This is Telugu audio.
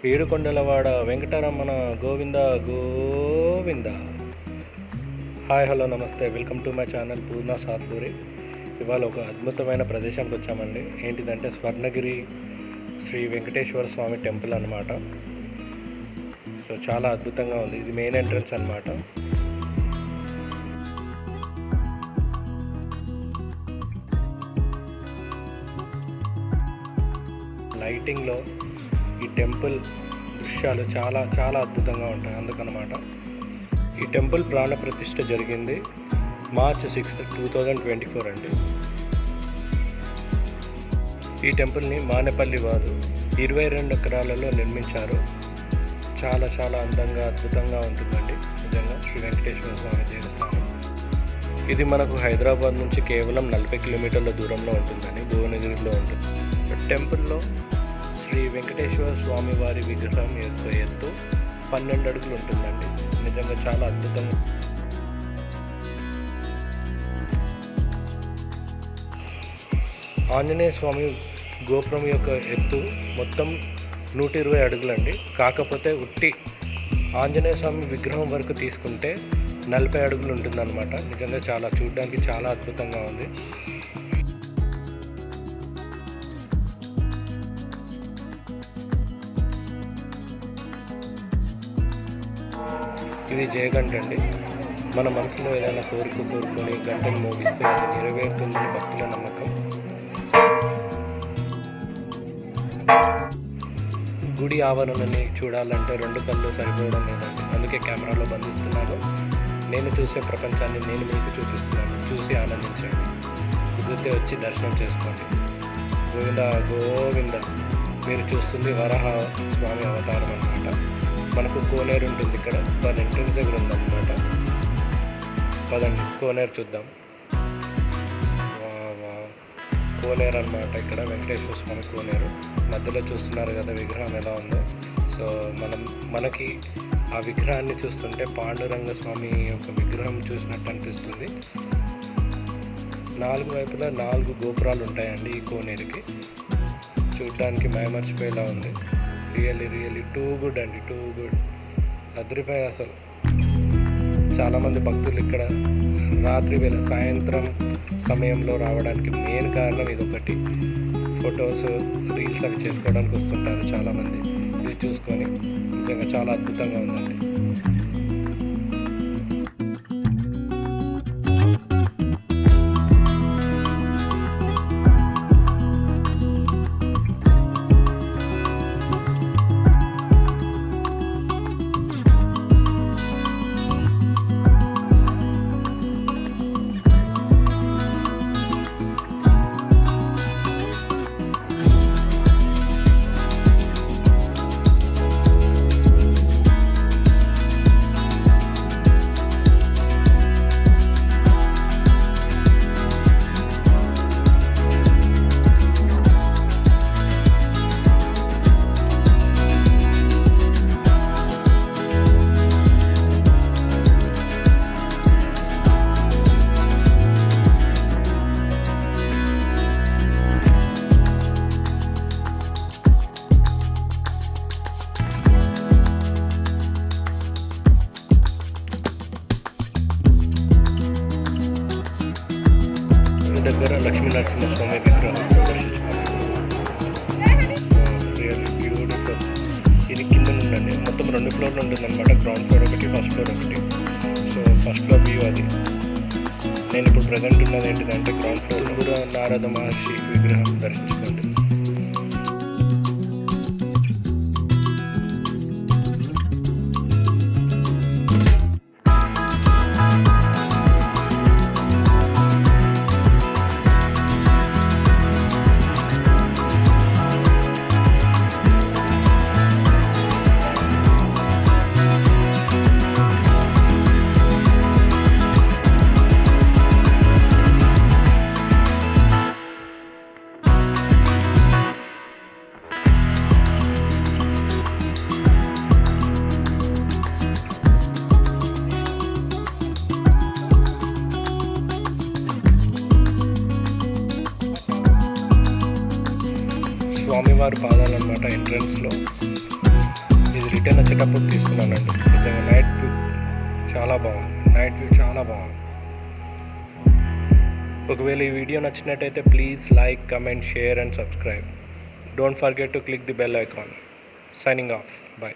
ఏడుకొండలవాడ వెంకటరమణ గోవింద గోవింద. హాయ్ హలో నమస్తే, వెల్కమ్ టు మై ఛానల్ పూర్ణ సాత్పూరి. ఇవాళ ఒక అద్భుతమైన ప్రదేశానికి వచ్చామండి. ఏంటిదంటే స్వర్ణగిరి శ్రీ వెంకటేశ్వర స్వామి టెంపుల్ అన్నమాట. సో చాలా అద్భుతంగా ఉంది. ఇది మెయిన్ ఎంట్రన్స్ అన్నమాట. లైటింగ్లో ఈ టెంపుల్ దృశ్యాలు చాలా చాలా అద్భుతంగా ఉంటాయి. అందుకనమాట ఈ టెంపుల్ ప్రాణ ప్రతిష్ఠ జరిగింది March 6, 2024 అండి. ఈ టెంపుల్ని మానేపల్లి వారు 22 ఎకరాలలో నిర్మించారు. చాలా చాలా అందంగా అద్భుతంగా ఉంటుందండి నిజంగా శ్రీ వెంకటేశ్వర స్వామి దేవస్థానం. ఇది మనకు హైదరాబాద్ నుంచి కేవలం 40 కిలోమీటర్ల దూరంలో ఉంటుందండి, భువనగిరిలో ఉంటుంది. టెంపుల్లో శ్రీ వెంకటేశ్వర స్వామి వారి విగ్రహం యొక్క ఎత్తు 12 అడుగులు ఉంటుందండి. నిజంగా చాలా అద్భుతంగా. ఆంజనేయ స్వామి గోపురం యొక్క ఎత్తు మొత్తం 120 అడుగులండి. కాకపోతే ఉట్టి ఆంజనేయ స్వామి విగ్రహం వరకు తీసుకుంటే 40 అడుగులు ఉంటుందన్నమాట. నిజంగా చాలా చూడడానికి చాలా అద్భుతంగా ఉంది. ఇది జయగంట అండి. మన మనసులో ఏదైనా కోరుకొని గంటలు మోగిస్తే అది నెరవేరుతుందని భక్తుల నమ్మకం. గుడి ఆవరణని చూడాలంటే 2 కళ్ళు సరిపోవడం లేదండి. అందుకే కెమెరాలో బంధిస్తున్నాను. నేను చూసే ప్రపంచాన్ని నేను మీకు చూపిస్తున్నాను. చూసి ఆనందించండి. కుదిరితే వచ్చి దర్శనం చేసుకోండి. గోవింద గోవింద. మీరు చూస్తుంది వరాహ స్వామి అవతారం అన్నమాట. మనకు కోనేరు ఉంటుంది ఇక్కడ, దాని ఎంట్రన్స్ దగ్గర ఉందన్నమాట. పదండి కోనేరు చూద్దాం. కోనేరు అన్నమాట. ఇక్కడ వెంకటేశ్వర స్వామి కోనేరు మధ్యలో చూస్తున్నారు కదా విగ్రహం ఎలా ఉందో. సో మనకి ఆ విగ్రహాన్ని చూస్తుంటే పాండురంగ స్వామి యొక్క విగ్రహం చూసినట్టు అనిపిస్తుంది. 4 వైపులా 4 గోపురాలు ఉంటాయండి ఈ కోనేరుకి. చూడడానికి మైమర్చిపోయేలా ఉంది. రియల్లీ టూ గుడ్ అండి, టూ గుడ్. అదిరిపోయి అసలు. చాలామంది భక్తులు ఇక్కడ రాత్రి వేళ సాయంత్రం సమయంలో రావడానికి మెయిన్ కారణం ఇదొకటి. ఫొటోస్ రీల్స్ అవి చేసుకోవడానికి వస్తుంటారు చాలామంది. ఇది చూసుకొని నిజంగా చాలా అద్భుతంగా ఉందండి. దగ్గర లక్ష్మీ నరసింహస్వామి విగ్రహం బ్యూటిఫుల్. ఇది కింద ఉండండి, మొత్తం 2 ఫ్లోర్లు ఉంటుందన్నమాట. గ్రౌండ్ ఫ్లోర్ ఒకటి, ఫస్ట్ ఫ్లోర్ ఒకటి. సో ఫస్ట్ ఫ్లోర్ వ్యూ అది. నేను ఇప్పుడు ప్రజెంట్ ఉన్నది ఏంటిదంటే గ్రౌండ్ ఫ్లోర్ కూడా నారద మహర్షి విగ్రహం దర్శించుకోండి. స్వామివారి పాదాలు అన్నమాట ఎంట్రన్స్లో. రిటర్న్ వచ్చేటప్పుడు తీస్తున్నానండి. నిజంగా నైట్ వ్యూ చాలా బాగుంది. ఒకవేళ ఈ వీడియో నచ్చినట్టయితే please like, comment, share and subscribe. Don't forget to click the bell icon. Signing off. Bye.